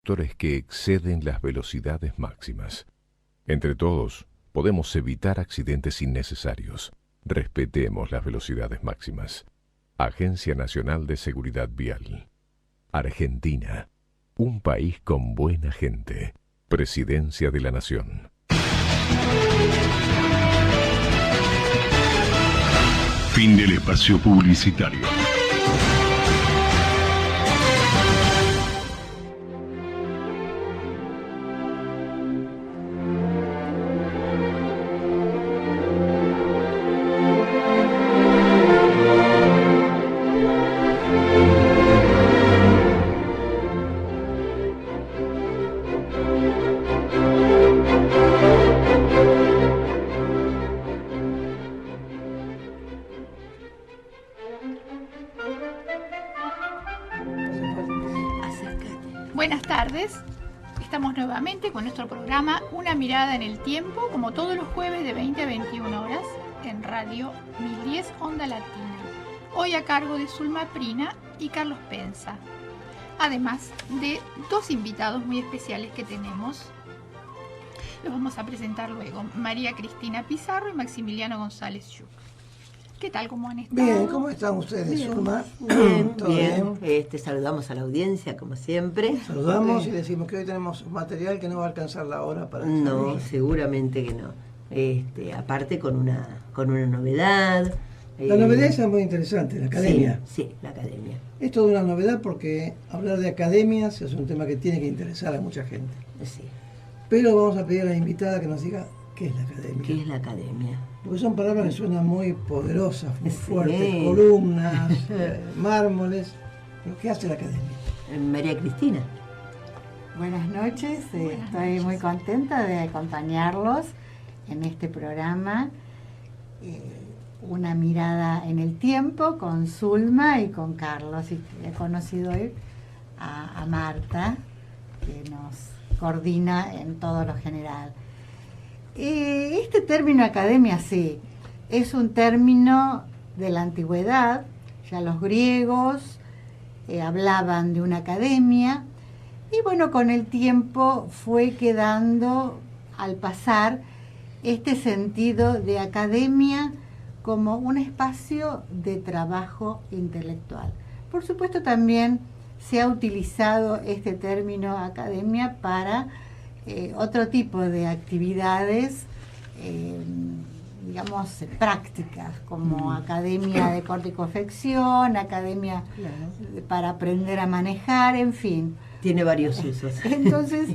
conductores que exceden las velocidades máximas. Entre todos, podemos evitar accidentes innecesarios. Respetemos las velocidades máximas. Agencia Nacional de Seguridad Vial. Argentina, un país con buena gente. Presidencia de la Nación. Fin del espacio publicitario. Buenas tardes, estamos nuevamente con nuestro programa Una Mirada en el Tiempo, como todos los jueves de 20 a 21 horas en Radio 1010 Onda Latina. Hoy a cargo de Zulma Prina y Carlos Pensa, además de dos invitados muy especiales que tenemos. Los vamos a presentar luego, María Cristina Pizarro y Maximiliano González Yuc. ¿Qué tal? ¿Cómo han estado? Bien, ¿cómo están ustedes, Zulma? Bien, ¿Todo bien. Saludamos a la audiencia, como siempre. Saludamos y decimos que hoy tenemos material que no va a alcanzar la hora para... No, seguramente que no. Aparte con una novedad. La novedad es muy interesante, la academia. Sí, la academia. Es toda una novedad porque hablar de academias es un tema que tiene que interesar a mucha gente. Sí. Pero vamos a pedir a la invitada que nos diga qué es la academia. ¿Qué es la academia? Porque son palabras que suenan muy poderosas, muy Sí. fuertes, columnas, mármoles. ¿Pero qué hace la academia? María Cristina. Buenas noches, Buenas estoy noches. muy contenta de acompañarlos en este programa, Una Mirada en el Tiempo, con Zulma y con Carlos. Y he conocido hoy a Marta, que nos coordina en todo lo general. Este término academia, sí, es un término de la antigüedad. Ya los griegos hablaban de una academia, y bueno, con el tiempo fue quedando, al pasar, este sentido de academia como un espacio de trabajo intelectual. Por supuesto, también se ha utilizado este término academia para otro tipo de actividades, digamos, prácticas, como academia de corte y confección, academia para aprender a manejar, en fin. Tiene varios usos. Entonces,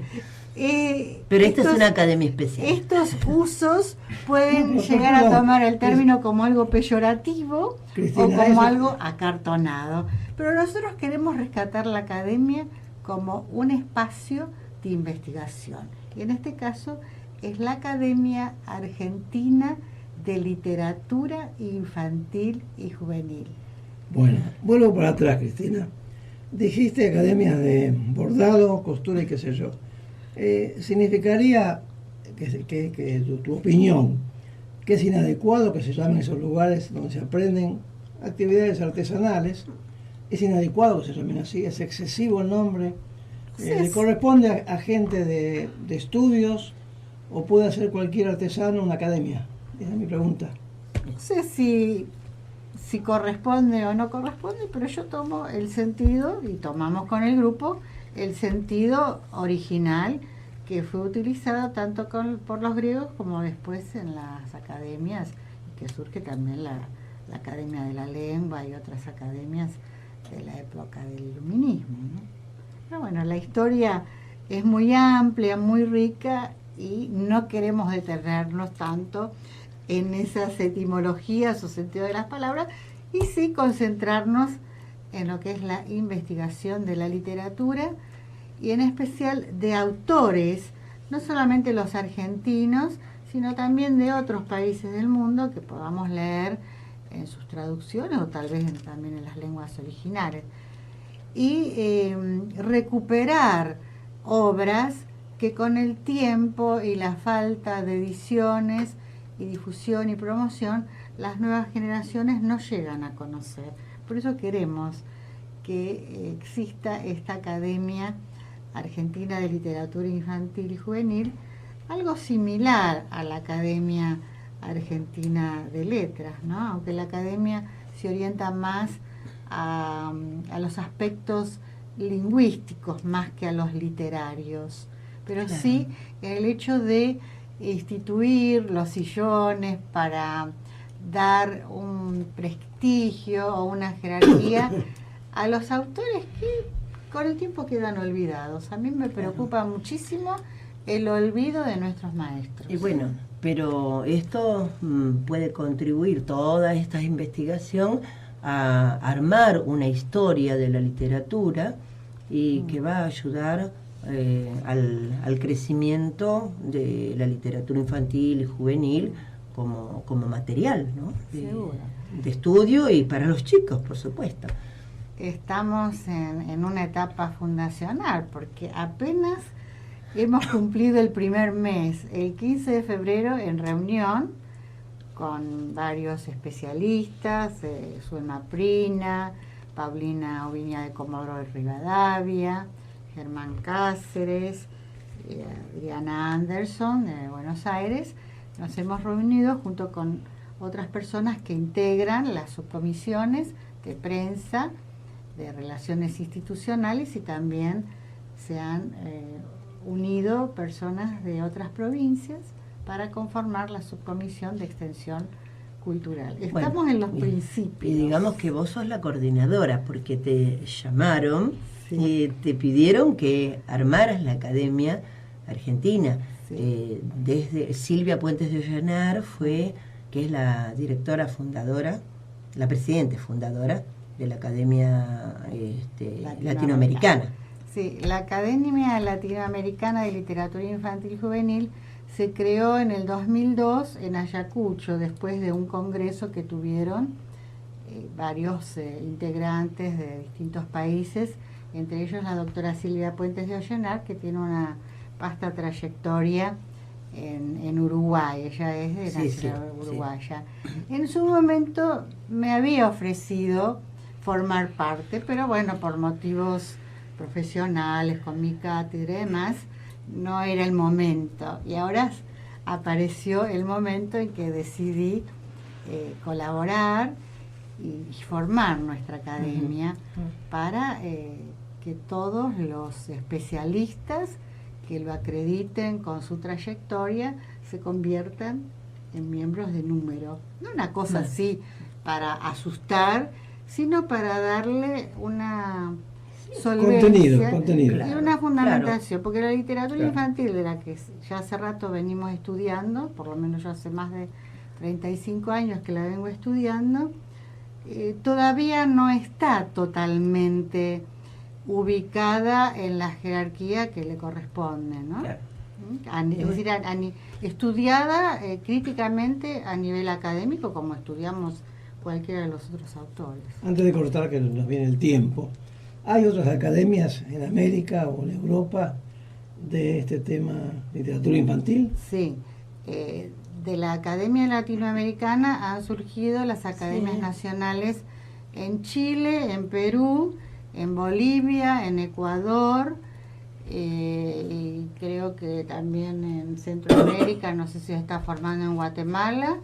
pero esta es una academia especial. Estos usos pueden llegar a tomar el término como algo peyorativo, Cristina, o como eso... algo acartonado. Pero nosotros queremos rescatar la academia como un espacio de investigación. Y en este caso es la Academia Argentina de Literatura Infantil y Juvenil. Bueno, vuelvo para atrás, Cristina. Dijiste academias de bordado, costura y qué sé yo. ¿Significaría que tu opinión, que es inadecuado que se llamen esos lugares donde se aprenden actividades artesanales? ¿Es inadecuado que se llamen así? ¿Es excesivo el nombre? ¿Le corresponde a gente de estudios o puede hacer cualquier artesano una academia? Esa es mi pregunta. No sé si corresponde o no corresponde, pero yo tomo el sentido, y tomamos con el grupo, el sentido original que fue utilizado tanto por los griegos como después en las academias, que surge también la Academia de la Lengua y otras academias de la época del iluminismo, ¿no? Pero bueno, la historia es muy amplia, muy rica, y no queremos detenernos tanto en esas etimologías o sentido de las palabras, y sí concentrarnos en lo que es la investigación de la literatura, y en especial de autores, no solamente los argentinos, sino también de otros países del mundo que podamos leer en sus traducciones o tal vez también en las lenguas originales. Y recuperar obras que con el tiempo y la falta de ediciones y difusión y promoción, las nuevas generaciones no llegan a conocer. Por eso queremos que exista esta academia Argentina de Literatura Infantil y Juvenil, algo similar a la Academia Argentina de Letras, ¿no? Aunque la Academia se orienta más a los aspectos lingüísticos más que a los literarios, pero Claro. sí el hecho de instituir los sillones para dar un prestigio o una jerarquía a los autores que con el tiempo quedan olvidados. A mí me preocupa muchísimo el olvido de nuestros maestros. Y bueno, pero esto puede contribuir, toda esta investigación, a armar una historia de la literatura y que va a ayudar al crecimiento de la literatura infantil y juvenil como material, ¿no? Seguro. De estudio y para los chicos, por supuesto. Estamos en una etapa fundacional porque apenas hemos cumplido el primer mes, el 15 de febrero, en reunión con varios especialistas, Zulma Prina, Paulina Oviña de Comodoro de Rivadavia, Germán Cáceres, Adriana Anderson de Buenos Aires. Nos hemos reunido junto con otras personas que integran las subcomisiones de prensa, de relaciones institucionales, y también se han unido personas de otras provincias para conformar la subcomisión de extensión cultural. Estamos Bueno, en los principios. Y digamos que vos sos la coordinadora, porque te llamaron Sí. y te pidieron que armaras la Academia Argentina. Sí. Desde Silvia Puentes de Ollenar que es la directora fundadora, la presidente fundadora de la Academia Latinoamericana. Sí, la Academia Latinoamericana de Literatura Infantil y Juvenil se creó en el 2002 en Ayacucho, después de un congreso que tuvieron varios integrantes de distintos países, entre ellos la doctora Silvia Puentes de Ollenar, que tiene una vasta trayectoria en Uruguay. Ella es de nacionalidad uruguaya. En su momento me había ofrecido formar parte, pero bueno, por motivos profesionales, con mi cátedra y demás, no era el momento. Y ahora apareció el momento en que decidí colaborar y formar nuestra academia para que todos los especialistas que lo acrediten con su trayectoria se conviertan en miembros de número. No una cosa así para asustar, sino para darle una solvencia contenido. y una fundamentación, porque la literatura Claro. infantil, de la que ya hace rato venimos estudiando, por lo menos yo hace más de 35 años que la vengo estudiando, todavía no está totalmente ubicada en la jerarquía que le corresponde, ¿no? Claro. Es decir, estudiada críticamente a nivel académico, como estudiamos cualquiera de los otros autores. Antes de cortar, que nos viene el tiempo, ¿hay otras academias en América o en Europa de este tema literatura infantil? Sí, de la Academia Latinoamericana han surgido las academias nacionales en Chile, en Perú, en Bolivia, en Ecuador, y creo que también en Centroamérica, no sé si se está formando en Guatemala,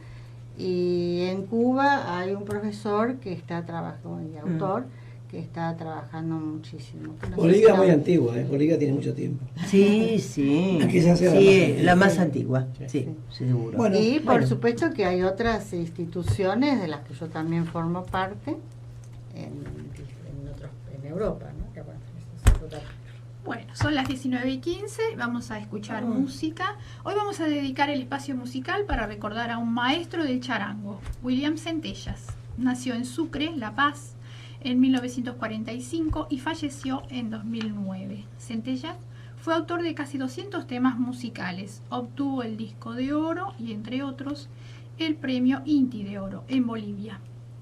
y en Cuba hay un profesor que está trabajando, y autor, que está trabajando muchísimo. No sé Bolivia si es muy está- antigua, Bolivia tiene mucho tiempo. Sí, sí. Aquí se hace Sí, la más antigua. la más antigua. Sí, seguro. Bueno, Y por bueno. supuesto que hay otras instituciones de las que yo también formo parte en Europa, ¿no? Que, bueno, eso es otra- Bueno, son las 19:15, vamos a escuchar música. Hoy vamos a dedicar el espacio musical para recordar a un maestro del charango, William Centellas. Nació en Sucre, La Paz, en 1945 y falleció en 2009. Centellas fue autor de casi 200 temas musicales. Obtuvo el disco de oro y, entre otros, el premio Inti de Oro en Bolivia.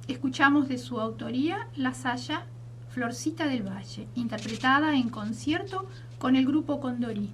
Escuchamos de su autoría La Saya Florcita del Valle, interpretada en concierto con el grupo Condorí.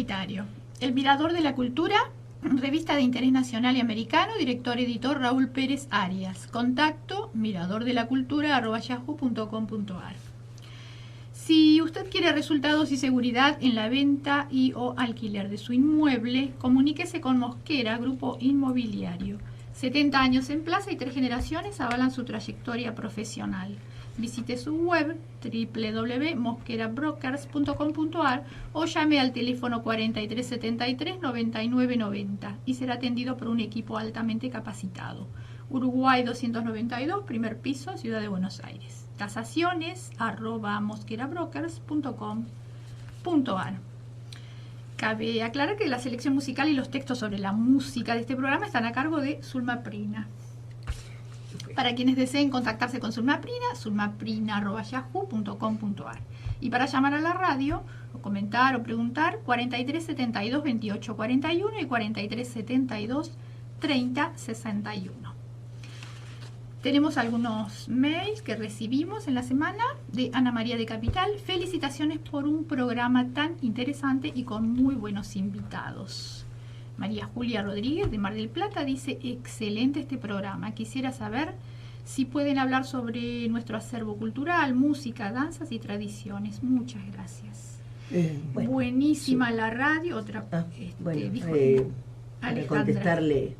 publicitario. El Mirador de la Cultura, revista de interés nacional y americano, director editor Raúl Pérez Arias. Contacto miradordelacultura@yahoo.com.ar. Si usted quiere resultados y seguridad en la venta y o alquiler de su inmueble, comuníquese con Mosquera, Grupo Inmobiliario. 70 años en plaza y 3 generaciones avalan su trayectoria profesional. Visite su web www.mosquerabrokers.com.ar o llame al teléfono 4373-9990 y será atendido por un equipo altamente capacitado. Uruguay 292, primer piso, Ciudad de Buenos Aires. tasaciones@mosquerabrokers.com.ar. Cabe aclarar que la selección musical y los textos sobre la música de este programa están a cargo de Zulma Prina. Para quienes deseen contactarse con Zulma Prina, zulmaprina@yahoo.com.ar. Y para llamar a la radio, o comentar o preguntar, 43 72 28 41 y 43 72 30 61. Tenemos algunos mails que recibimos en la semana de Ana María de Capital. Felicitaciones por un programa tan interesante y con muy buenos invitados. María Julia Rodríguez de Mar del Plata dice: excelente este programa. Quisiera saber si pueden hablar sobre nuestro acervo cultural, música, danzas y tradiciones. Muchas gracias. Bueno, buenísima sí. La radio. Otra para Alejandra. contestarle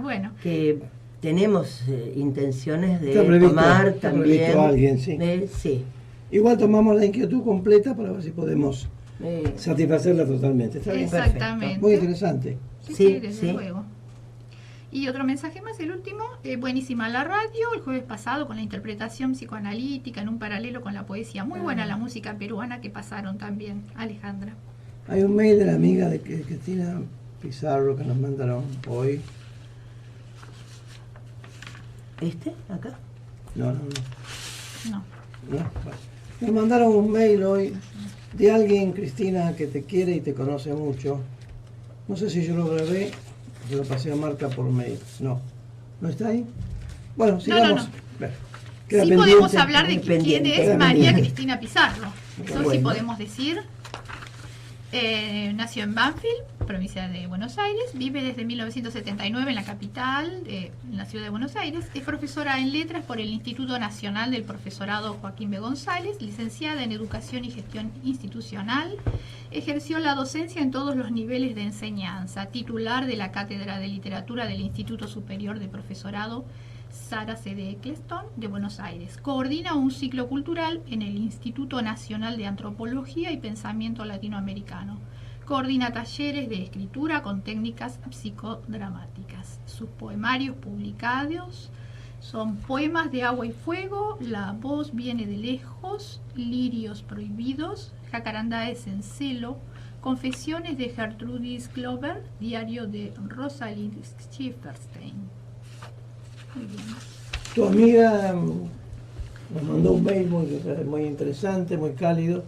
Bueno. que tenemos intenciones de Está previsto, tomar está también. previsto alguien, sí. Sí. Igual tomamos la inquietud completa para ver si podemos satisfacerla totalmente. Está bien. Exactamente. Perfecto. Muy interesante. Sí, desde luego. Y otro mensaje más, el último. Buenísima la radio, el jueves pasado con la interpretación psicoanalítica en un paralelo con la poesía. Muy buena la música peruana que pasaron también, Alejandra. Hay un mail de la amiga de Cristina Pizarro que nos mandaron hoy. ¿Acá? No. No. Bueno. Nos mandaron un mail hoy de alguien, Cristina, que te quiere y te conoce mucho. No sé si yo lo grabé, se lo pasé a Marta por mail. No está ahí. Bueno, sigamos. No. Bueno, Sí queda pendiente. podemos hablar de quién pendiente. es Queda María pendiente. Cristina Pizarro. Eso sí Bueno. podemos decir. Nació en Banfield, provincia de Buenos Aires. Vive desde 1979 en la capital, en la ciudad de Buenos Aires. Es profesora en letras por el Instituto Nacional del Profesorado Joaquín B. González, licenciada en Educación y Gestión Institucional. Ejerció la docencia en todos los niveles de enseñanza, titular de la Cátedra de Literatura del Instituto Superior de Profesorado Sara C. de Eccleston de Buenos Aires. Coordina un ciclo cultural en el Instituto Nacional de Antropología y Pensamiento Latinoamericano. Coordina talleres de escritura con técnicas psicodramáticas. Sus poemarios publicados son Poemas de Agua y Fuego, La Voz Viene de Lejos, Lirios Prohibidos, Jacarandáes en Celo, Confesiones de Gertrudis Glover, Diario de Rosalind Schifferstein. Muy bien. Tu amiga nos mandó un mail muy interesante, muy cálido.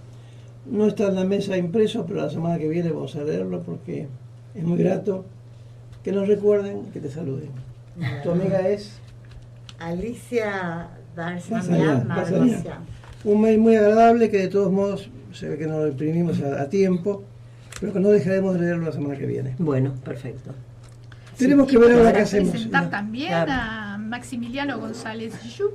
No está en la mesa impreso, pero la semana que viene vamos a leerlo porque es muy grato que nos recuerden, que te saluden. Tu amiga es Alicia Barzanian. Margosia. Un mail muy agradable que de todos modos se ve que no lo imprimimos a tiempo, pero que no dejaremos de leerlo la semana que viene. Bueno, perfecto. Tenemos que ver ahora qué hacemos. Presentar también Claro. a Maximiliano González Yuc,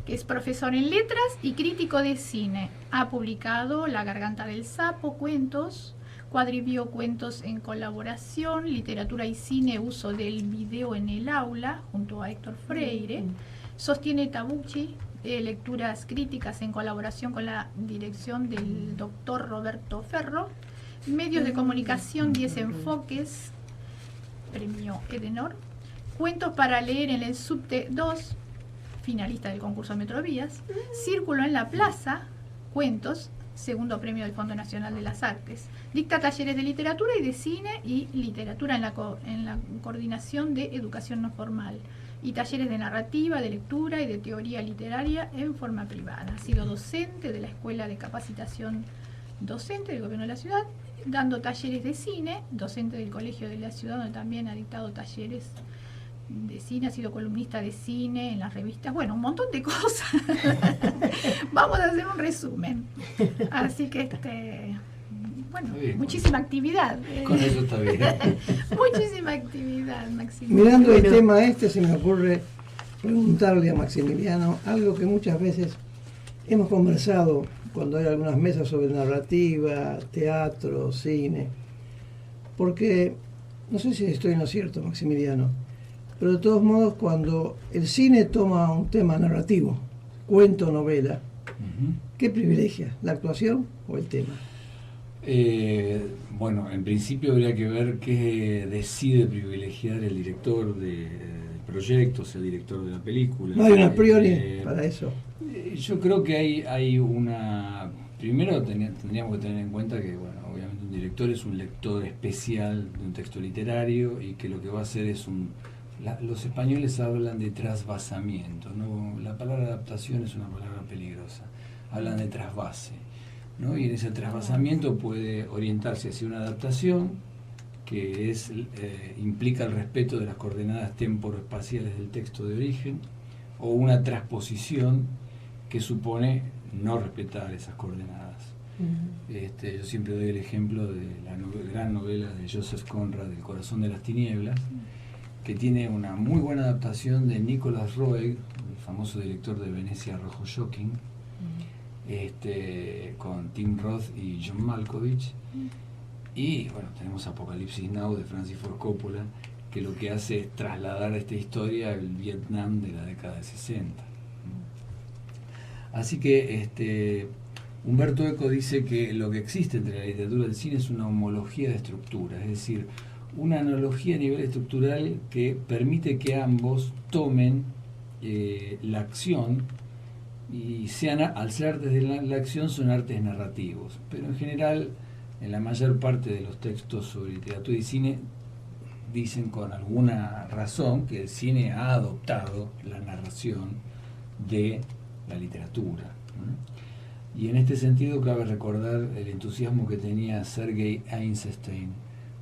que es profesor en letras y crítico de cine. Ha publicado La Garganta del Sapo, cuentos, Cuadrivio, cuentos en colaboración, Literatura y cine, uso del video en el aula, junto a Héctor Freire. Sostiene Tabucchi, lecturas críticas en colaboración con la dirección del doctor Roberto Ferro. Medios de comunicación, 10 enfoques, premio Edenor. Cuentos para leer en el Subte 2, finalista del concurso Metrovías. Círculo en la Plaza, cuentos, segundo premio del Fondo Nacional de las Artes. Dicta talleres de literatura y de cine y literatura en la coordinación de educación no formal. Y talleres de narrativa, de lectura y de teoría literaria en forma privada. Ha sido docente de la Escuela de Capacitación Docente del Gobierno de la Ciudad, dando talleres de cine, docente del Colegio de la Ciudad, donde también ha dictado talleres de cine, ha sido columnista de cine en las revistas, bueno, un montón de cosas. Vamos a hacer un resumen. Así que bueno, Está bien, muchísima actividad. Con eso está bien. Muchísima actividad, Maximiliano. Mirando el Bueno. tema este, se me ocurre preguntarle a Maximiliano algo que muchas veces hemos conversado cuando hay algunas mesas sobre narrativa, teatro, cine, porque no sé si estoy en lo cierto, Maximiliano, pero de todos modos cuando el cine toma un tema narrativo, cuento, novela, Ujú. ¿qué privilegia? ¿La actuación o el tema? Bueno, en principio habría que ver qué decide privilegiar el director del proyecto, o sea, el director de la película. No hay una priori Eh, para eso. Yo creo que hay una... Primero tendríamos que tener en cuenta que, bueno, obviamente un director es un lector especial de un texto literario y que lo que va a hacer es los españoles hablan de trasvasamiento, ¿no? La palabra adaptación es una palabra peligrosa. Hablan de trasvase, ¿no? Y en ese trasvasamiento puede orientarse hacia una adaptación que implica el respeto de las coordenadas temporoespaciales del texto de origen, o una transposición que supone no respetar esas coordenadas. Yo siempre doy el ejemplo de la gran novela de Joseph Conrad, El corazón de las tinieblas, que tiene una muy buena adaptación de Nicholas Roeg, el famoso director de Venecia Rojo Shocking, con Tim Roth y John Malkovich. Y bueno, tenemos Apocalipsis Now de Francis Ford Coppola, que lo que hace es trasladar esta historia al Vietnam de la década de 60. Así que Humberto Eco dice que lo que existe entre la literatura y el cine es una homología de estructura, es decir, una analogía a nivel estructural que permite que ambos tomen la acción y sean, al ser artes de la acción, son artes narrativos. Pero en general, en la mayor parte de los textos sobre literatura y cine, dicen con alguna razón que el cine ha adoptado la narración de la literatura, ¿no? Y en este sentido cabe recordar el entusiasmo que tenía Sergei Eisenstein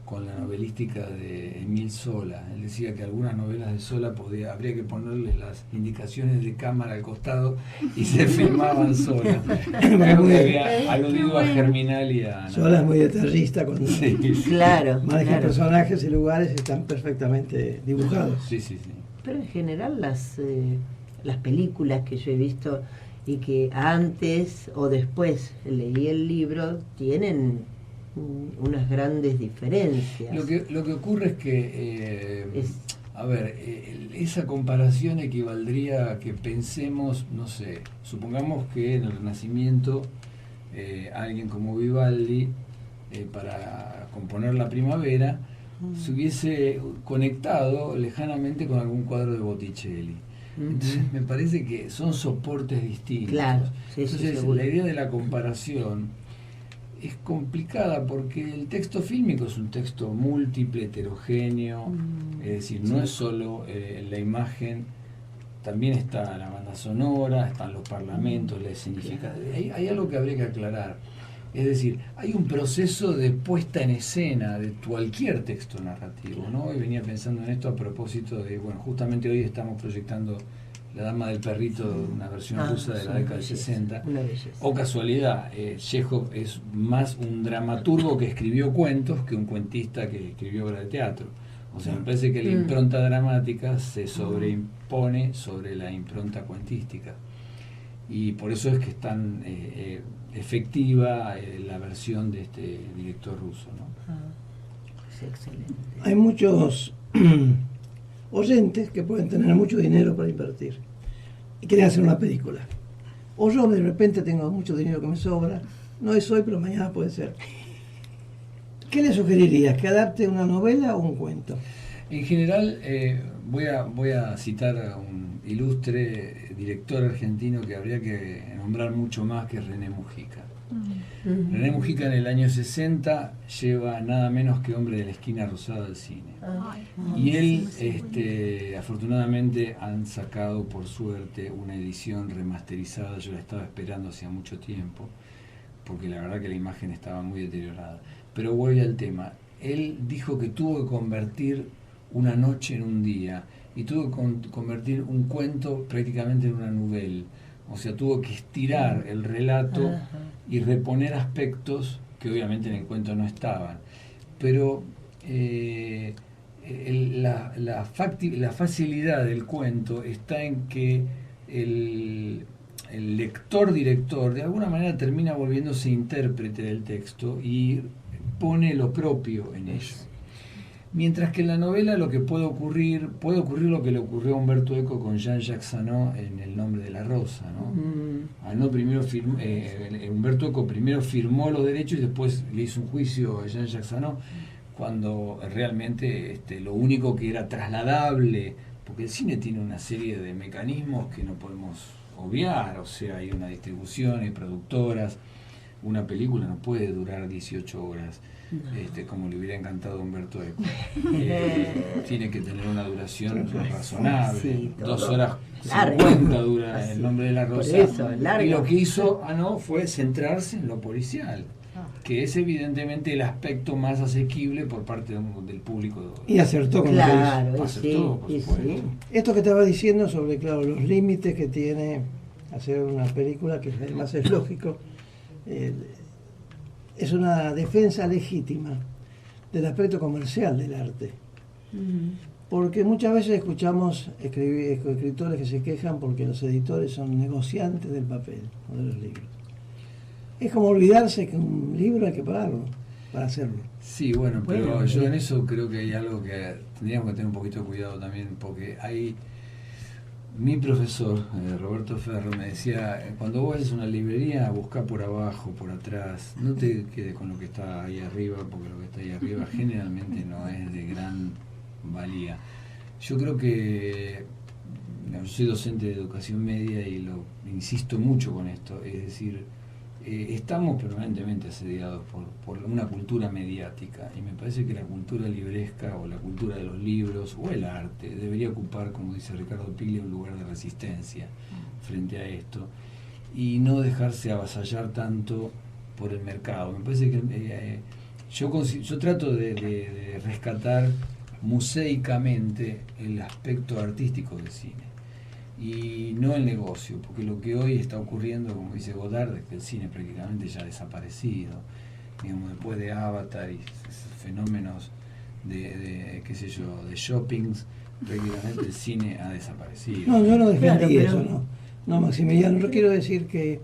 con la novelística de Émile Zola. Él decía que algunas novelas de Zola habría que ponerles las indicaciones de cámara al costado y se filmaban solas. Creo que había aludido a Germinal y a... Zola es muy detallista cuando Claro, maneja claro. personajes y lugares, están perfectamente dibujados. Sí, sí, sí. Pero en general las películas que yo he visto y que antes o después leí el libro tienen unas grandes diferencias. Lo que ocurre es que, esa comparación equivaldría a que pensemos, no sé, supongamos que en el Renacimiento alguien como Vivaldi, para componer la primavera, se hubiese conectado lejanamente con algún cuadro de Botticelli. Entonces me parece que son soportes distintos. Claro, sí, entonces seguro. la idea de la comparación es complicada porque el texto fílmico es un texto múltiple, heterogéneo, es decir, no es solo la imagen, también está la banda sonora, están los parlamentos, la escenificación. Hay algo que habría que aclarar. Es decir, hay un proceso de puesta en escena de cualquier texto narrativo, ¿no? Hoy venía pensando en esto a propósito de, bueno, justamente hoy estamos proyectando La Dama del Perrito, una versión rusa de la década del 60. Una belleza. O casualidad, Chekhov es más un dramaturgo que escribió cuentos que un cuentista que escribió obra de teatro. O sea, me parece que la impronta dramática se sobreimpone sobre la impronta cuentística. Y por eso es que es tan efectiva la versión de este director ruso, ¿no? Es excelente. Hay muchos oyentes que pueden tener mucho dinero para invertir y quieren hacer una película. O yo de repente tengo mucho dinero que me sobra, no es hoy, pero mañana puede ser. ¿Qué le sugerirías? ¿Que adapte una novela o un cuento? En general, voy a citar a un ilustre director argentino que habría que nombrar mucho más, que es René Mujica. René Mujica en el año 60 lleva nada menos que Hombre de la Esquina Rosada al cine. Y él, afortunadamente, han sacado por suerte una edición remasterizada. Yo la estaba esperando hacía mucho tiempo, porque la verdad que la imagen estaba muy deteriorada. Pero voy al tema. Él dijo que tuvo que convertir una noche en un día, y tuvo que convertir un cuento prácticamente en una novela. O sea, tuvo que estirar el relato y reponer aspectos que obviamente en el cuento no estaban. Pero la facilidad del cuento está en que el lector-director de alguna manera termina volviéndose intérprete del texto y pone lo propio en ello. Mientras que en la novela lo que puede ocurrir lo que le ocurrió a Humberto Eco con Jean-Jacques Sanot en El nombre de la rosa, ¿no? Humberto Eco primero firmó los derechos y después le hizo un juicio a Jean-Jacques Sanot, cuando realmente lo único que era trasladable, porque el cine tiene una serie de mecanismos que no podemos obviar, o sea, hay una distribución, hay productoras, una película no puede durar 18 horas. Como le hubiera encantado a Humberto Eco. Tiene que tener una duración razonable. Sí, 2 horas 50 dura El nombre de la rosa. Eso, y lo que hizo Anó fue centrarse en lo policial, que es evidentemente el aspecto más asequible por parte del público. Y acertó con claro, acertó, por supuesto. Esto que estaba diciendo sobre, claro, los límites que tiene hacer una película, que además es lógico, es una defensa legítima del aspecto comercial del arte. Porque muchas veces escuchamos escritores que se quejan porque los editores son negociantes del papel o de los libros. Es como olvidarse que un libro hay que pagarlo para hacerlo. Sí, bueno, pero yo en eso creo que hay algo que tendríamos que tener un poquito de cuidado también, porque mi profesor, Roberto Ferro, me decía, cuando vos vayas a una librería, buscá por abajo, por atrás, no te quedes con lo que está ahí arriba, porque lo que está ahí arriba generalmente no es de gran valía. Yo creo que, yo soy docente de educación media y lo insisto mucho con esto, es decir, estamos permanentemente asediados por una cultura mediática, y me parece que la cultura libresca o la cultura de los libros o el arte debería ocupar, como dice Ricardo Piglia, un lugar de resistencia frente a esto y no dejarse avasallar tanto por el mercado. Me parece que yo trato de rescatar museicamente el aspecto artístico del cine y no el negocio, porque lo que hoy está ocurriendo, como dice Godard, es que el cine prácticamente ya ha desaparecido, digamos, después de Avatar y fenómenos de qué sé yo, de shoppings, prácticamente el cine ha desaparecido. No, yo no defendí eso, no, Maximiliano, yo quiero decir que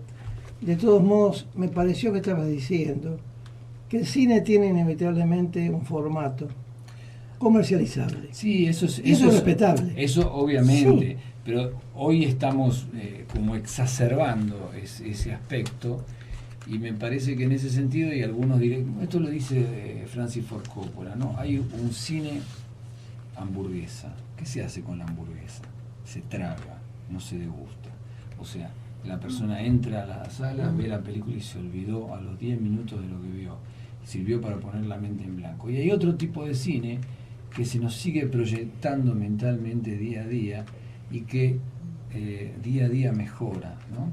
de todos modos me pareció que estabas diciendo que el cine tiene inevitablemente un formato comercializable. Sí, eso es respetable. Eso obviamente. Sí. Pero hoy estamos como exacerbando ese aspecto, y me parece que en ese sentido, y algunos dirán, esto lo dice Francis Ford Coppola, ¿no? Hay un cine hamburguesa. ¿Qué se hace con la hamburguesa? Se traga, no se degusta. O sea, la persona entra a la sala, ve la película y se olvidó a los 10 minutos de lo que vio. Sirvió para poner la mente en blanco. Y hay otro tipo de cine que se nos sigue proyectando mentalmente día a día, y que día a día mejora, ¿no?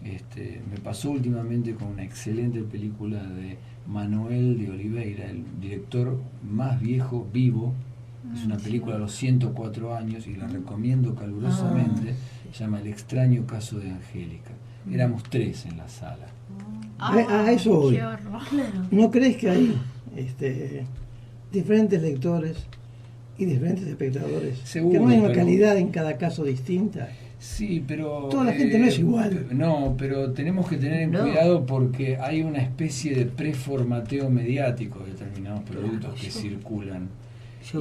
Me pasó últimamente con una excelente película de Manuel de Oliveira, el director más viejo vivo. Es una película de los 104 años y la recomiendo calurosamente. Se llama El extraño caso de Angélica. Éramos 3 en la sala. A eso voy. ¿No crees que hay diferentes lectores y diferentes espectadores? Seguro, que no hay una calidad en cada caso distinta. Sí, pero toda la gente no es igual. No, pero tenemos que tener cuidado, porque hay una especie de preformateo mediático de determinados productos que circulan.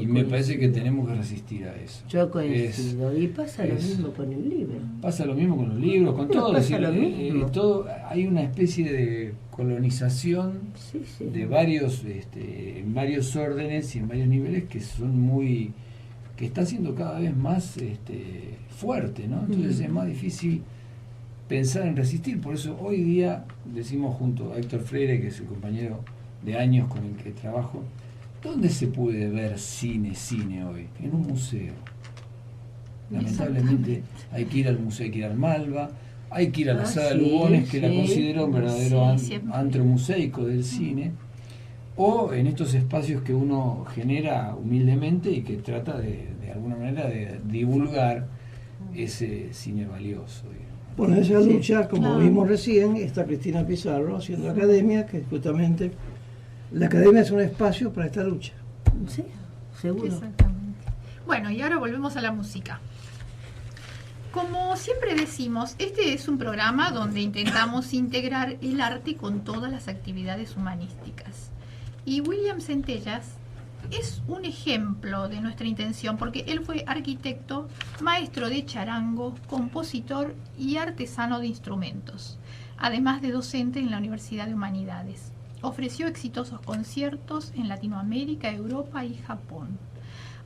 Me parece que tenemos que resistir a eso. Yo coincido. Y pasa lo mismo con el libro. Pasa lo mismo con los libros, con todo. Todo. Hay una especie de colonización de varios, en varios órdenes y en varios niveles, que son que está siendo cada vez más fuerte, ¿no? Entonces es más difícil pensar en resistir. Por eso hoy día decimos, junto a Héctor Freire, que es el compañero de años con el que trabajo, ¿dónde se puede ver cine hoy? En un museo. Lamentablemente hay que ir al museo, hay que ir al Malva, hay que ir a la Sala Lugones, que la considero un verdadero antro museico del cine, o en estos espacios que uno genera humildemente y que trata de alguna manera de divulgar ese cine valioso, digamos. ponerse a luchar, como vimos recién, está Cristina Pizarro haciendo academia, que justamente la academia es un espacio para esta lucha. Sí, seguro. Exactamente. Bueno, y ahora volvemos a la música. Como siempre decimos, este es un programa donde intentamos integrar el arte con todas las actividades humanísticas. Y William Centellas es un ejemplo de nuestra intención, porque él fue arquitecto, maestro de charango, compositor y artesano de instrumentos, además de docente en la Universidad de Humanidades. Ofreció exitosos conciertos en Latinoamérica, Europa y Japón.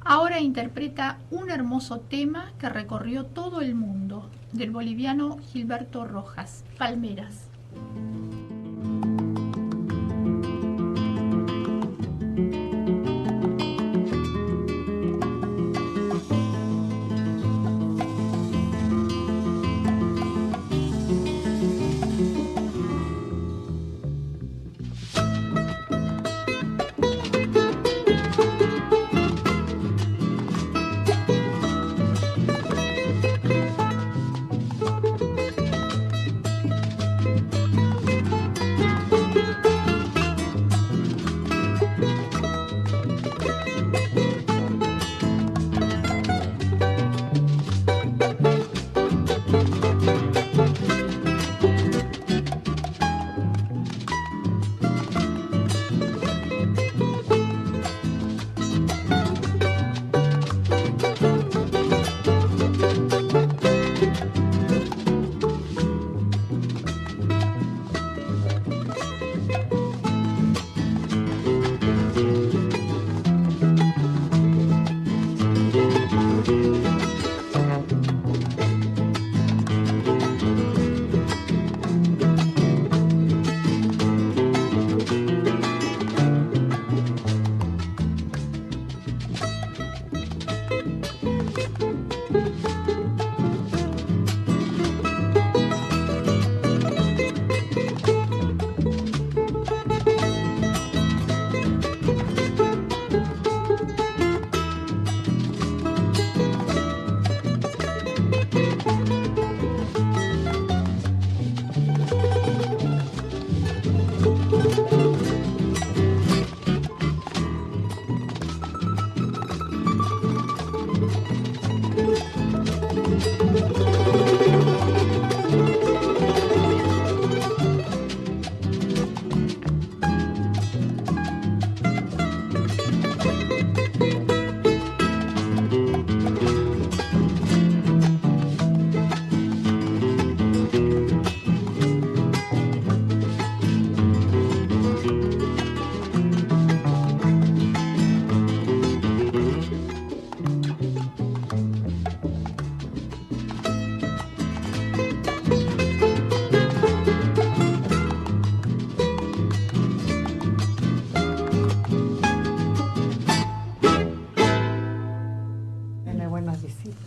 Ahora interpreta un hermoso tema que recorrió todo el mundo, del boliviano Gilberto Rojas, Palmeras.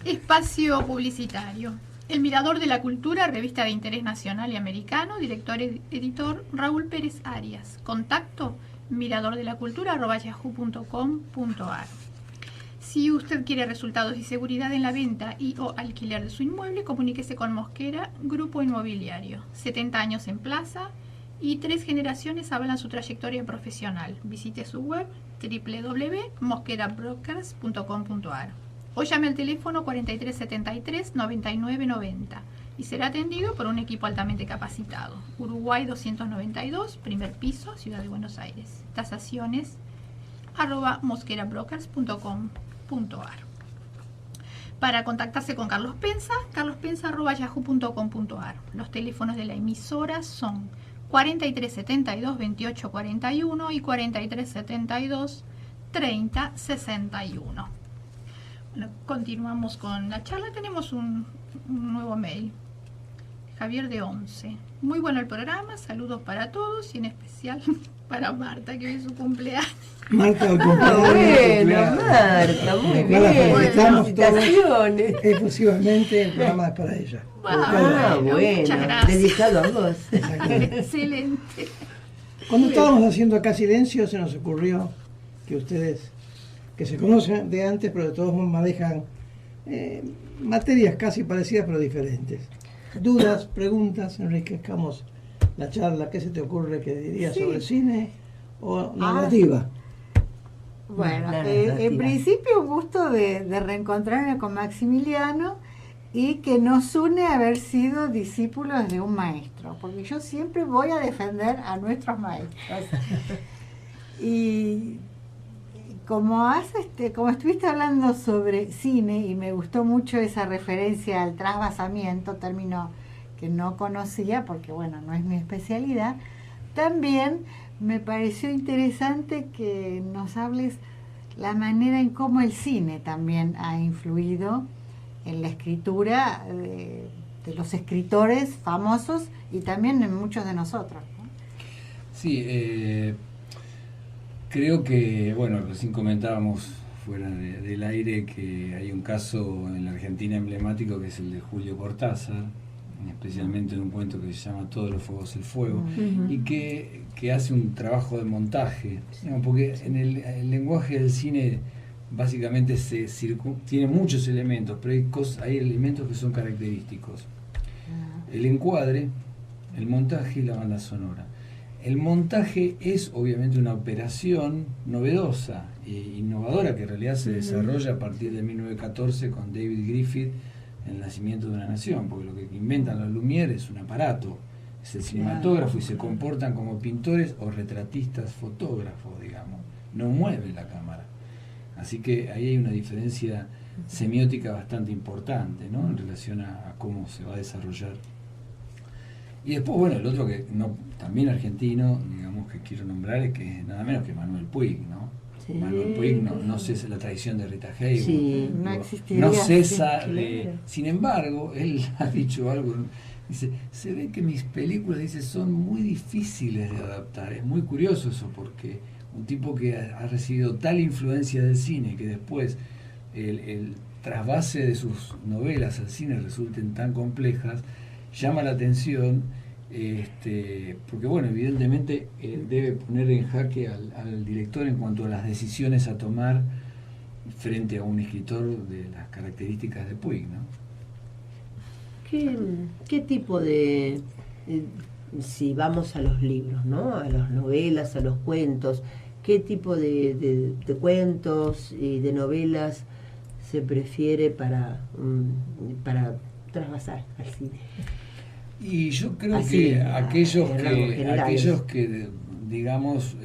Espacio publicitario. El Mirador de la Cultura, revista de interés nacional y americano, director editor Raúl Pérez Arias. Contacto miradordelacultura@yahoo.com.ar. Si usted quiere resultados y seguridad en la venta y o alquiler de su inmueble, comuníquese con Mosquera Grupo Inmobiliario. 70 años en plaza y 3 generaciones avalan su trayectoria profesional. Visite su web www.mosquerabrokers.com.ar o llame al teléfono 4373-9990 y será atendido por un equipo altamente capacitado. Uruguay 292, primer piso, Ciudad de Buenos Aires. Tasaciones @mosquerabrokers.com.ar. Para contactarse con Carlos Pensa, carlospensa@yahoo.com.ar. Los teléfonos de la emisora son 4372-2841 y 4372-3061. Bueno, continuamos con la charla. Tenemos un nuevo mail. Javier de 11. Muy bueno el programa, saludos para todos y en especial para Marta, que hoy es su cumpleaños. Marta, el bueno, Marta, muy bien. Felicitaciones. Exclusivamente el programa es para ella. Bueno, muchas gracias. Dedicado a vos. Excelente. Cuando estábamos haciendo acá silencio, se nos ocurrió que ustedes, que se conocen de antes, pero de todos modos manejan materias casi parecidas pero diferentes. dudas, preguntas, enriquezcamos la charla. ¿Qué se te ocurre que dirías sobre cine o narrativa? Bueno, narrativa. en principio un gusto de reencontrarme con Maximiliano y que nos une haber sido discípulos de un maestro, porque yo siempre voy a defender a nuestros maestros. Y como estuviste hablando sobre cine y me gustó mucho esa referencia al trasvasamiento, término que no conocía porque bueno, no es mi especialidad, también me pareció interesante que nos hables la manera en cómo el cine también ha influido en la escritura de los escritores famosos y también en muchos de nosotros, ¿no? Sí, creo que, bueno, recién comentábamos fuera del aire que hay un caso en la Argentina emblemático que es el de Julio Cortázar, especialmente en un cuento que se llama Todos los fuegos el fuego, y que hace un trabajo de montaje, digamos, porque en el lenguaje del cine básicamente tiene muchos elementos, pero hay elementos que son característicos. El encuadre, el montaje y la banda sonora. El montaje es obviamente una operación novedosa e innovadora que en realidad se desarrolla a partir de 1914 con David Griffith, El nacimiento de una nación, porque lo que inventan los Lumière es un aparato, es el cinematógrafo, y se comportan como pintores o retratistas fotógrafos, digamos, no mueven la cámara. Así que ahí hay una diferencia semiótica bastante importante, ¿no?, en relación a cómo se va a desarrollar. Y después, bueno, el otro que también argentino, digamos, que quiero nombrar es que nada menos que Manuel Puig, ¿no? Sí. Manuel Puig no cesa la tradición de Rita Hayworth, sí, no cesa de... Sin embargo, él ha dicho algo, dice, se ve que mis películas, dice, son muy difíciles de adaptar. Es muy curioso eso, porque un tipo que ha recibido tal influencia del cine que después el trasvase de sus novelas al cine resulten tan complejas, llama la atención, porque bueno, evidentemente debe poner en jaque al director en cuanto a las decisiones a tomar frente a un escritor de las características de Puig, ¿no? ¿Qué tipo de, si vamos a los libros, ¿no?, a las novelas, a los cuentos, qué tipo de cuentos y de novelas se prefiere para trasvasar al cine? Y yo creo así, que aquellos que digamos,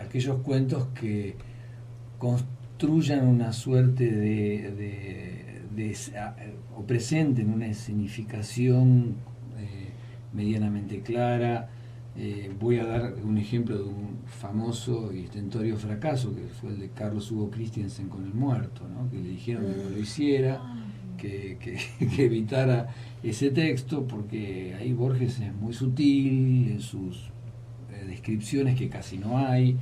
aquellos cuentos que construyan una suerte o presenten una escenificación medianamente clara. Voy a dar un ejemplo de un famoso y estentorio fracaso que fue el de Carlos Hugo Christiansen con El Muerto, ¿no?, que le dijeron que no lo hiciera, que evitara ese texto, porque ahí Borges es muy sutil en sus descripciones, que casi no hay,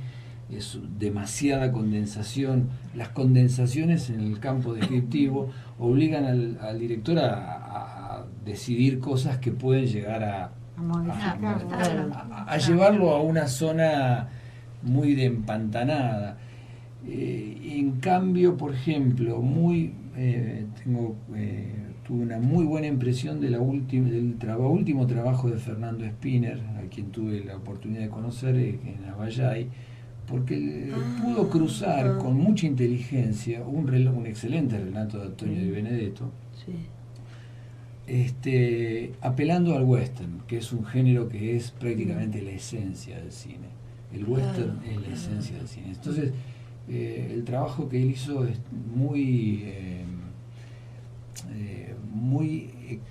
es demasiada condensación. Las condensaciones en el campo descriptivo obligan al director a decidir cosas que pueden llegar a llevarlo a una zona muy de empantanada. En cambio, por ejemplo, tuve una muy buena impresión del último trabajo de Fernando Spinner, a quien tuve la oportunidad de conocer en Abayay, porque pudo cruzar con mucha inteligencia un excelente relato de Antonio Di Benedetto, apelando al western, que es un género que es prácticamente la esencia del cine. El western es la esencia del cine. Entonces, el trabajo que él hizo es muy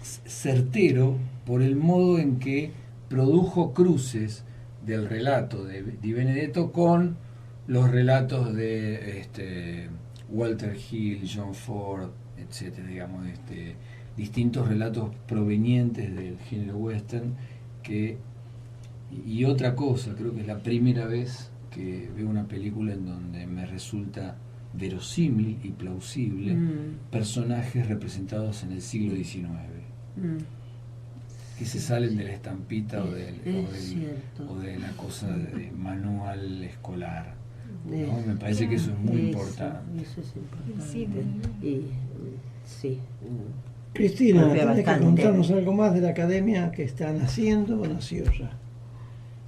certero por el modo en que produjo cruces del relato de Di Benedetto con los relatos de Walter Hill, John Ford, etcétera, digamos, distintos relatos provenientes del género western. Y otra cosa, creo que es la primera vez que veo una película en donde me resulta verosímil y plausible personajes representados en el siglo XIX, que se salen de la estampita o de la cosa de manual escolar, ¿no? Me parece que eso es muy importante. Eso es importante. Sí, y sí, Cristina, golpea tenés que bastante. contarnos algo más de la academia que está naciendo o nació ya.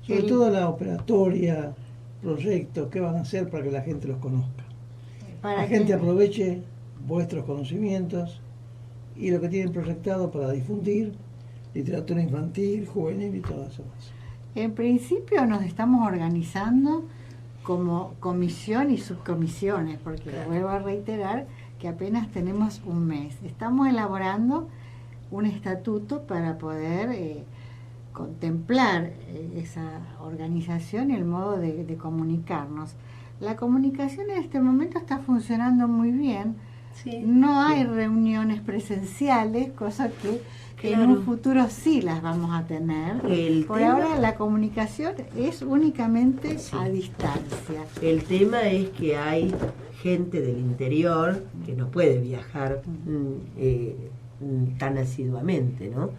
Sobre todo la operatoria, proyectos, qué van a hacer para que la gente los conozca. Para La gente que- aproveche vuestros conocimientos y lo que tienen proyectado para difundir literatura infantil, juvenil y todo eso más. En principio nos estamos organizando como comisión y subcomisiones, porque vuelvo a reiterar que apenas tenemos un mes. Estamos elaborando un estatuto para poder contemplar esa organización y el modo de comunicarnos. La comunicación en este momento está funcionando muy bien. Sí, No hay sí. reuniones presenciales, cosa que en Claro. un futuro sí las vamos a tener. El Por tema- ahora la comunicación es únicamente Sí. a distancia. El tema es que hay gente del interior que no puede viajar tan asiduamente, ¿no?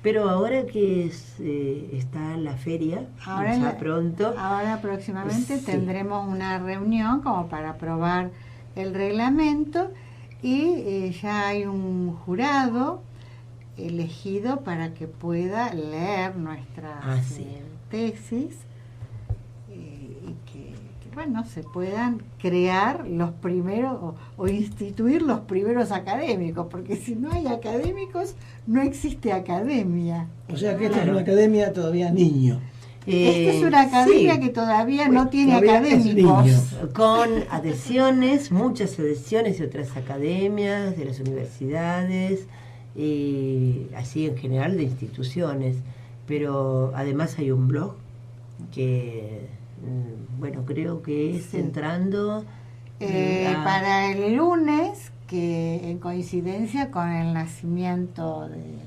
Pero ahora que está la feria, Ahora, ya pronto, ahora próximamente Sí. tendremos una reunión como para aprobar el reglamento y ya hay un jurado elegido para que pueda leer nuestras Ah, sí. tesis y bueno, se puedan crear los primeros o instituir los primeros académicos, porque si no hay académicos no existe academia. O sea que esta es Claro. una academia todavía niño. Esta es una academia sí, que todavía no tiene todavía es académicos. niño. con adhesiones, muchas adhesiones de otras academias, de las universidades, así en general de instituciones. Pero además hay un blog que, bueno, creo que es Sí. entrando... Para el lunes, que en coincidencia con el nacimiento de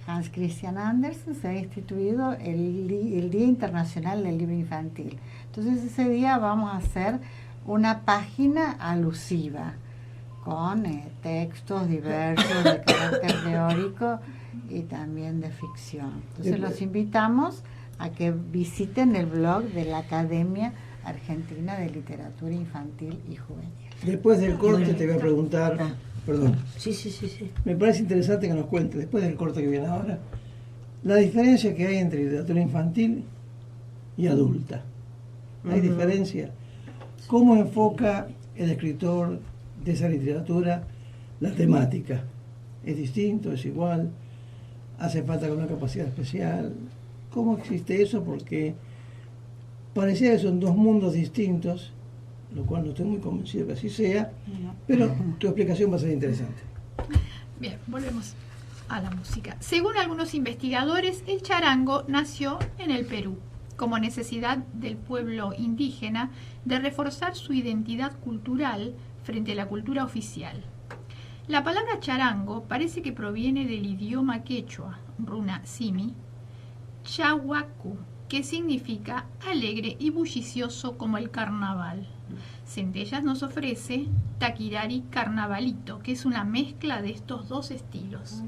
Hans Christian Andersen, se ha instituido el Día Internacional del Libro Infantil. Entonces ese día vamos a hacer una página alusiva con textos diversos de carácter teórico y también de ficción. Entonces los invitamos a que visiten el blog de la Academia Argentina de Literatura Infantil y Juvenil. Después del corte Bueno. te voy a preguntar, Ah. perdón, Sí, sí, sí, sí. me parece interesante que nos cuentes, después del corte que viene ahora, la diferencia que hay entre literatura infantil y adulta. ¿Hay Ujú. diferencia? ¿Cómo enfoca el escritor de esa literatura la temática? ¿Es distinto? ¿Es igual? ¿Hace falta con una capacidad especial? ¿Cómo existe eso? Porque parecía que son dos mundos distintos, lo cual no estoy muy convencido que así sea, pero tu explicación va a ser interesante. Bien, volvemos a la música. Según algunos investigadores, el charango nació en el Perú como necesidad del pueblo indígena de reforzar su identidad cultural frente a la cultura oficial. La palabra charango parece que proviene del idioma quechua, runa simi, chahuacu, que significa alegre y bullicioso como el carnaval. Centellas nos ofrece Taquirari Carnavalito, que es una mezcla de estos dos estilos.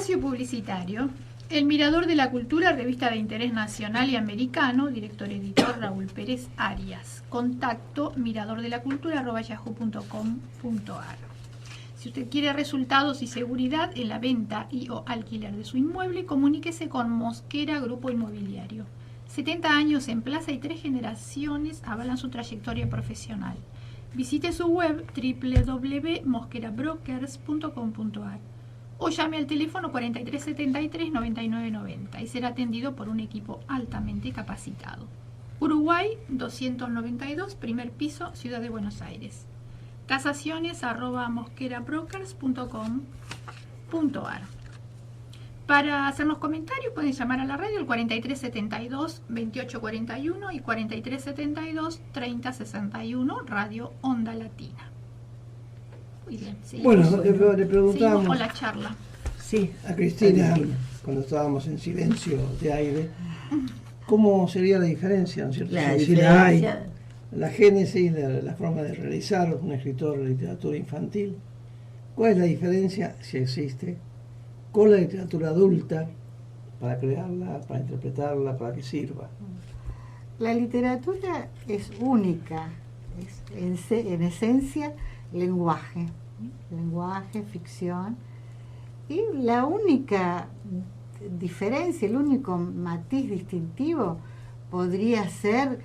Espacio publicitario. El Mirador de la Cultura, revista de interés nacional y americano, director editor Raúl Pérez Arias. Contacto miradordelacultura@yahoo.com.ar. Si usted quiere resultados y seguridad en la venta y o alquiler de su inmueble, comuníquese con Mosquera Grupo Inmobiliario. 70 años en plaza y 3 generaciones avalan su trayectoria profesional. Visite su web www.mosquerabrokers.com.ar o llame al teléfono 4373-9990 y será atendido por un equipo altamente capacitado. Uruguay 292, primer piso, Ciudad de Buenos Aires. Tasaciones@mosquerabrokers.com.ar. Para hacernos comentarios pueden llamar a la radio al 4372-2841 y 4372-3061, Radio Onda Latina. Muy bien, Bueno, le preguntábamos con la charla. Sí. a Cristina, cuando estábamos en silencio de aire, ¿cómo sería la diferencia? ¿No es cierto? La Si la hay, diferencia, la génesis, la forma de realizar un escritor de literatura infantil. ¿Cuál es la diferencia, si existe, con la literatura adulta para crearla, para interpretarla, para que sirva? La literatura es única, es en esencia lenguaje, ficción, y la única diferencia, el único matiz distintivo podría ser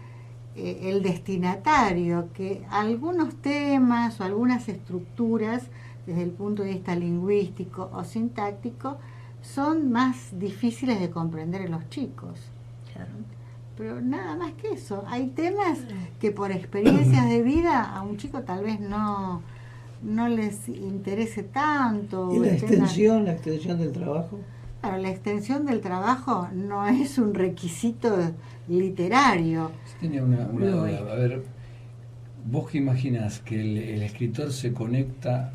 el destinatario, que algunos temas o algunas estructuras desde el punto de vista lingüístico o sintáctico son más difíciles de comprender en los chicos. claro. Pero nada más que eso. Hay temas que por experiencias de vida a un chico tal vez no les interese tanto. ¿Y la extensión del trabajo? Claro, la extensión del trabajo no es un requisito literario. Tenía una duda. A ver, ¿vos qué imaginás? ¿Que el escritor se conecta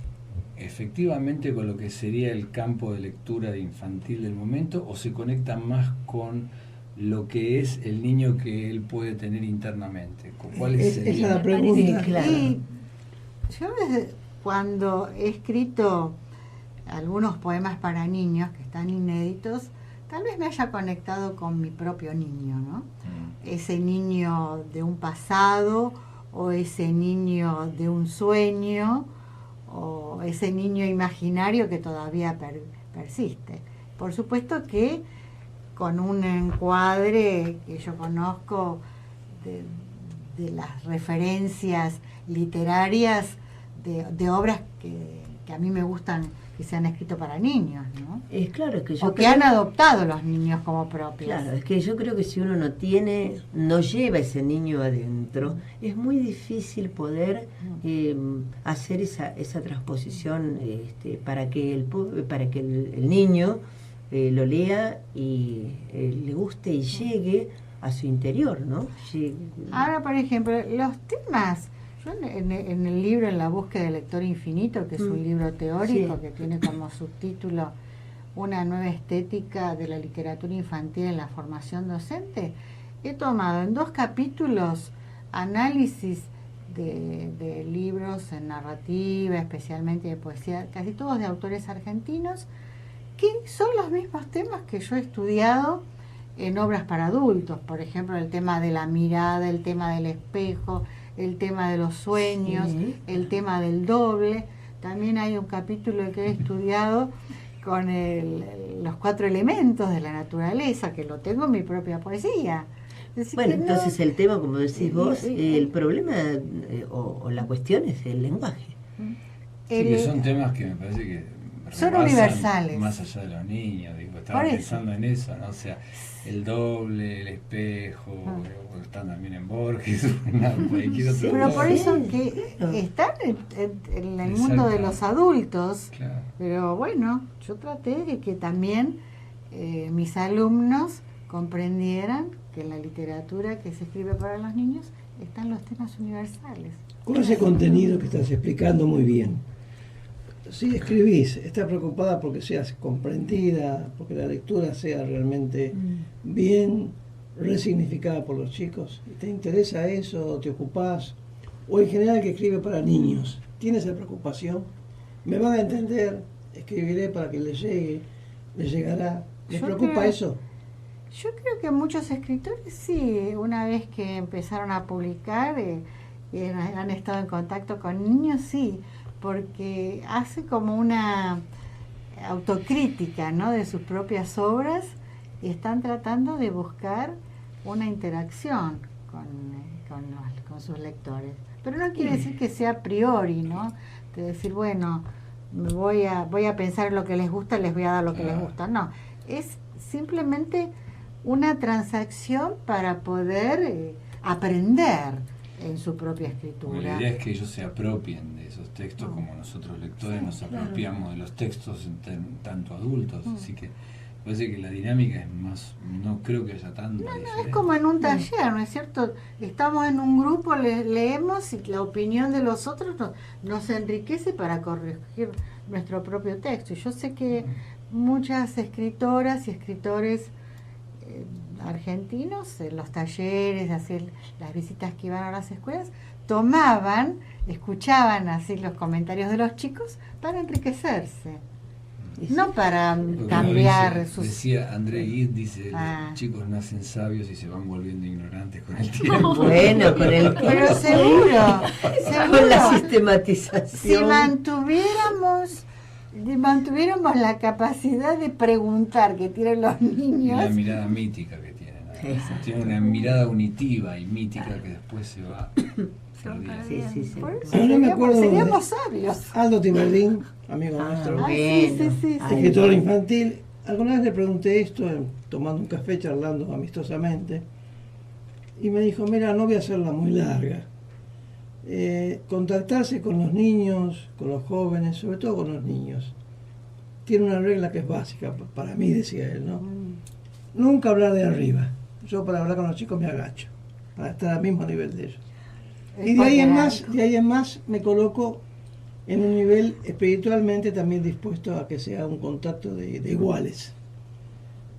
efectivamente con lo que sería el campo de lectura de infantil del momento, o se conecta más con lo que es el niño que él puede tener internamente? ¿Cuál es Esa es la pregunta. Sí, claro. Y yo cuando he escrito algunos poemas para niños que están inéditos, tal vez me haya conectado con mi propio niño, ¿no? Ese niño de un pasado, o ese niño de un sueño, o ese niño imaginario que todavía persiste. Por supuesto que con un encuadre que yo conozco de las referencias literarias de obras que a mí me gustan, que se han escrito para niños, ¿no? Es claro que yo O que han adoptado los niños como propios. Claro, es que yo creo que si uno no lleva ese niño adentro, es muy difícil poder hacer esa transposición para que el niño lo lea y le guste y llegue a su interior, ¿no? Ahora, por ejemplo, los temas, yo en el libro En la búsqueda del lector infinito, que es un libro teórico, sí, que tiene como subtítulo Una nueva estética de la literatura infantil en la formación docente, he tomado en 2 capítulos análisis de libros en narrativa, especialmente de poesía, casi todos de autores argentinos, que son los mismos temas que yo he estudiado en obras para adultos. Por ejemplo, el tema de la mirada, el tema del espejo, el tema de los sueños, sí, el tema del doble. También hay un capítulo que he estudiado con los 4 elementos de la naturaleza, que lo tengo en mi propia poesía. Bueno, entonces el tema, como decís vos, el problema o la cuestión es el lenguaje. Sí, que son temas que me parece que son universales. Más allá de los niños, digo, estaba pensando en eso, ¿no? O sea, el doble, el espejo, están también en Borges, cualquier otro. Pero por eso que están en el mundo de los adultos. Claro. Pero bueno, yo traté de que también mis alumnos comprendieran que en la literatura que se escribe para los niños están los temas universales. Con ese contenido que estás explicando muy bien, si escribís, ¿estás preocupada porque seas comprendida, porque la lectura sea realmente bien resignificada por los chicos? ¿Te interesa eso? ¿Te ocupás? O en general que escribe para niños, ¿tienes esa preocupación? ¿Me van a entender? ¿Escribiré para que les llegue? ¿Les llegará? ¿Les Yo preocupa creo- eso? Yo creo que muchos escritores sí, una vez que empezaron a publicar, han estado en contacto con niños, sí, porque hace como una autocrítica, ¿no?, de sus propias obras y están tratando de buscar una interacción con sus lectores. Pero no quiere decir que sea a priori, ¿no? De decir, bueno, voy a pensar en lo que les gusta, les voy a dar lo que les gusta. No, es simplemente una transacción para poder aprender en su propia Bueno, escritura. la idea es que ellos se apropien de esos textos como nosotros lectores Sí, nos claro. apropiamos de los textos tanto adultos, así que parece que la dinámica es más, no creo que haya tanta No, diferencia. es como en un taller, ¿no es cierto? Estamos en un grupo, leemos y la opinión de los otros nos enriquece para corregir nuestro propio texto. Y yo sé que muchas escritoras y escritores argentinos, en los talleres, así, las visitas que iban a las escuelas, escuchaban así los comentarios de los chicos para enriquecerse, no para Porque cambiar uno dice, sus... decía André Gide, dice, Ah. los chicos nacen sabios y se van volviendo ignorantes con el tiempo. Bueno, con el Pero seguro, con la si sistematización. mantuviéramos la capacidad de preguntar que tienen los Y niños, la mirada mítica que tienen. Exacto. Tienen una mirada unitiva y mítica que después se va perdiendo. Sí, sí. por eso Yo me acuerdo seríamos de- sabios. Aldo Tiberdín, amigo nuestro, Ay, sí. escritor infantil. Alguna vez le pregunté esto, tomando un café, charlando amistosamente, y me dijo, mira, no voy a hacerla muy larga. Contactarse con los niños, con los jóvenes, sobre todo con los niños, tiene una regla que es básica, para mí, decía él, ¿no? Nunca hablar de arriba. Yo para hablar con los chicos me agacho, para estar al mismo nivel de ellos. Y de ahí en más me coloco en un nivel espiritualmente también dispuesto a que sea un contacto de iguales.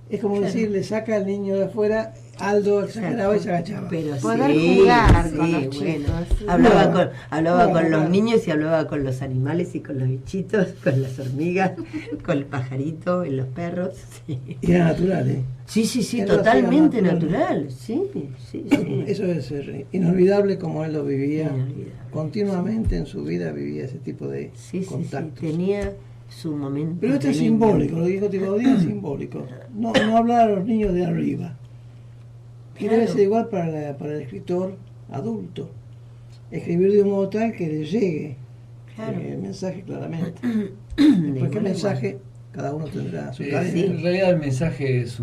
Es como decirle, saca al niño de afuera, Aldo exageraba y se agachaba. Pero Poder sí, jugar sí, con los bueno. chicos, sí. Hablaba con los Claro. niños y hablaba con los animales y con los bichitos, con las hormigas, con el pajarito, y los perros. Sí, Y era natural, ¿eh? sí, Él lo hacía totalmente natural. natural. Sí. Eso es inolvidable como él lo vivía. Inolvidable. Continuamente en su vida vivía ese tipo de Sí, contactos. tenía su momento. Pero esto es de niño. simbólico, lo que dijo Tibodín es simbólico. No hablar a los niños de arriba. Y debe Claro. ser igual para el escritor adulto. Escribir de un modo tal que le llegue Claro. el mensaje claramente. De Después, igual ¿qué a mensaje? Cada uno tendrá su tarea. sí. En realidad el mensaje es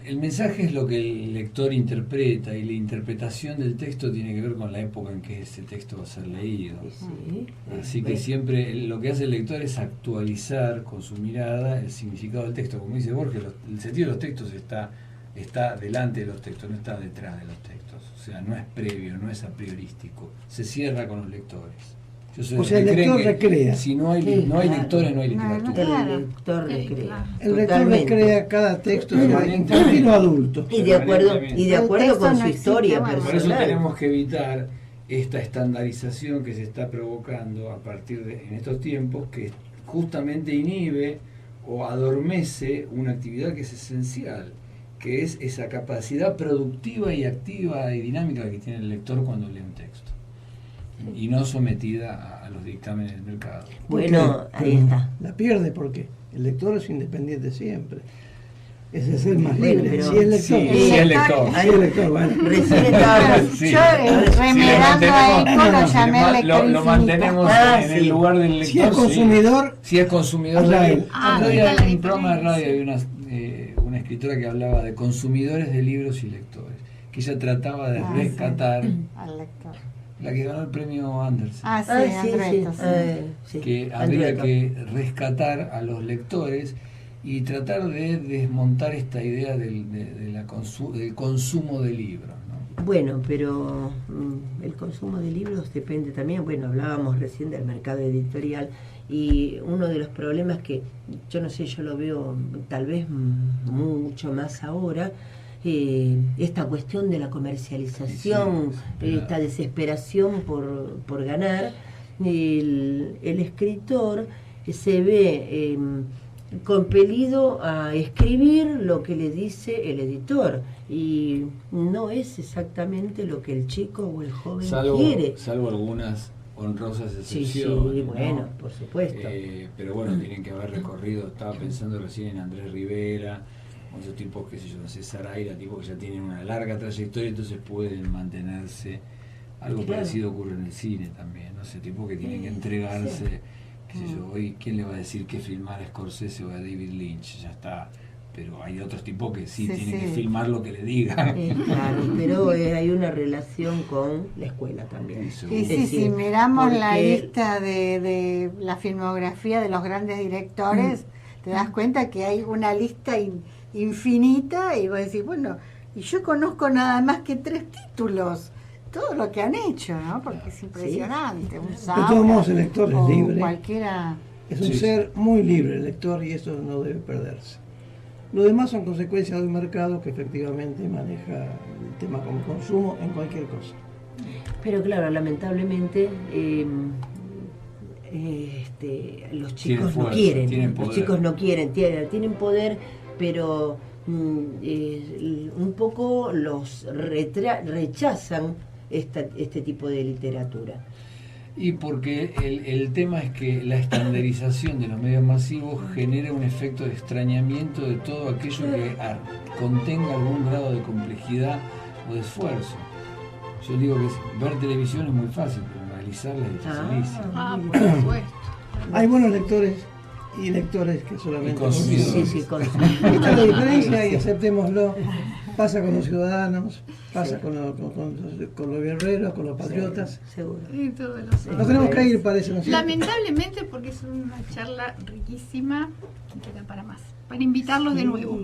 el mensaje es lo que el lector interpreta, y la interpretación del texto tiene que ver con la época en que ese texto va a ser leído. Sí. Así que siempre lo que hace el lector es actualizar con su mirada el significado del texto. Como dice Borges, el sentido de los textos está delante de los textos, no está detrás de los textos. O sea, no es previo, no es a priorístico. Se cierra con los lectores. Yo soy de O los sea, el que creen lector que recrea. si no hay Sí, lectores, no hay No, literatura. Claro. El lector Sí, recrea. claro. El lector le Totalmente. crea cada texto, o sea, infantil o adulto. Y de acuerdo con texto su no existe, historia bueno. Por eso personal. tenemos que evitar esta estandarización que se está provocando a partir en estos tiempos, que justamente inhibe o adormece una actividad que es esencial, que es esa capacidad productiva y activa y dinámica que tiene el lector cuando lee un texto, y no sometida a los dictámenes del mercado. Bueno, Porque ahí está. La pierde porque el lector es independiente siempre. Es el ser más Bueno, libre. pero- Si es lector. Sí, es lector. Si es lector, bueno. Recién estaba. Sí. Yo, remedando a Eco, lo llamé lo lector infinito. mantenemos Ah, en sí. el lugar del lector. Si es consumidor, Si es consumidor, Israel. otro día está la en un programa de radio diferencia. había una escritora que hablaba de consumidores de libros y lectores, que ella trataba de Ah, rescatar, Al lector. la que ganó el premio Andersen, Ah, sí, Sí. Andreto, sí. Sí. que Andrea habría que rescatar a los lectores y tratar de desmontar esta idea del consumo de libros, ¿no? Bueno, pero el consumo de libros depende también, bueno, hablábamos recién del mercado editorial, y uno de los problemas que yo no sé, yo lo veo tal vez mucho más ahora, esta cuestión de la comercialización, Sí, sí, esta desesperación por ganar. El escritor se ve compelido a escribir lo que le dice el editor, y no es exactamente lo que el chico o el joven quiere. Salvo algunas honrosas Sí, excepciones. sí, ¿no? bueno, por supuesto. Pero bueno, tienen que haber recorrido. Estaba pensando recién en Andrés Rivera, esos tipos, qué sé yo, César Aira, tipos que ya tienen una larga trayectoria, entonces pueden mantenerse. Algo Claro. parecido ocurre en el cine también, no sé, tipos que tienen que entregarse. Qué sé yo, hoy, ¿quién le va a decir que filmar a Scorsese o a David Lynch? Ya está. Pero hay otros tipos que sí, tienen que filmar lo que le digan. Claro, pero hay una relación con la escuela también. Y Es sí, decir, si miramos la porque- lista de la filmografía de los grandes directores, te das cuenta que hay una lista infinita, y vas a decir, bueno, y yo conozco nada más que 3 títulos, todo lo que han hecho, ¿no? Porque es impresionante. Un De Saura, todos modos, el lector es o libre. cualquiera. Es un Sí, ser muy libre el lector, y eso no debe perderse. Lo demás son consecuencias de un mercado que efectivamente maneja el tema como consumo en cualquier cosa. Pero claro, lamentablemente los chicos no fuerza, quieren, tienen los poder. chicos no quieren, tienen poder, pero un poco los rechazan este tipo de literatura. Y porque el tema es que la estandarización de los medios masivos genera un efecto de extrañamiento de todo aquello que contenga algún grado de complejidad o de esfuerzo. Yo digo que ver televisión es muy fácil, pero analizarla es dificilísimo. Por supuesto. Hay buenos lectores y lectores que solamente... Y consumidores. Sí, Esta es la diferencia y aceptémoslo. Pasa con los ciudadanos, pasa con los guerreros, con los patriotas. Seguro. Y todos los Nos tenemos que ir, parece, ¿no es cierto? Lamentablemente, porque es una charla riquísima, que da para más, para invitarlos de nuevo.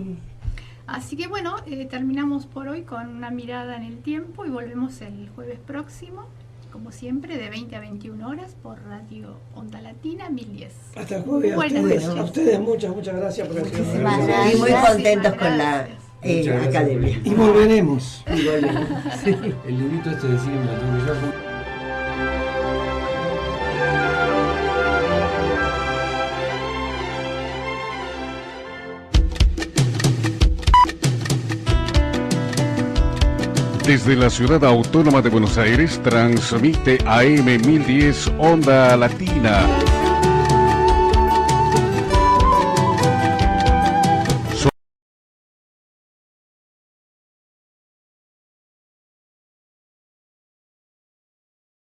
Así que bueno, terminamos por hoy con una mirada en el tiempo y volvemos el jueves próximo, como siempre, de 20 a 21 horas por Radio Onda Latina 1010. Hasta el jueves. Buenas A ustedes muchas gracias por Muchísimas el gracias. Y muy Gracias. contentos con la Muchas gracias. academia. Y volveremos. Y volvemos. Sí. El librito este de cine me lo tengo que llevar. Desde la ciudad autónoma de Buenos Aires transmite AM 1010 Onda Latina.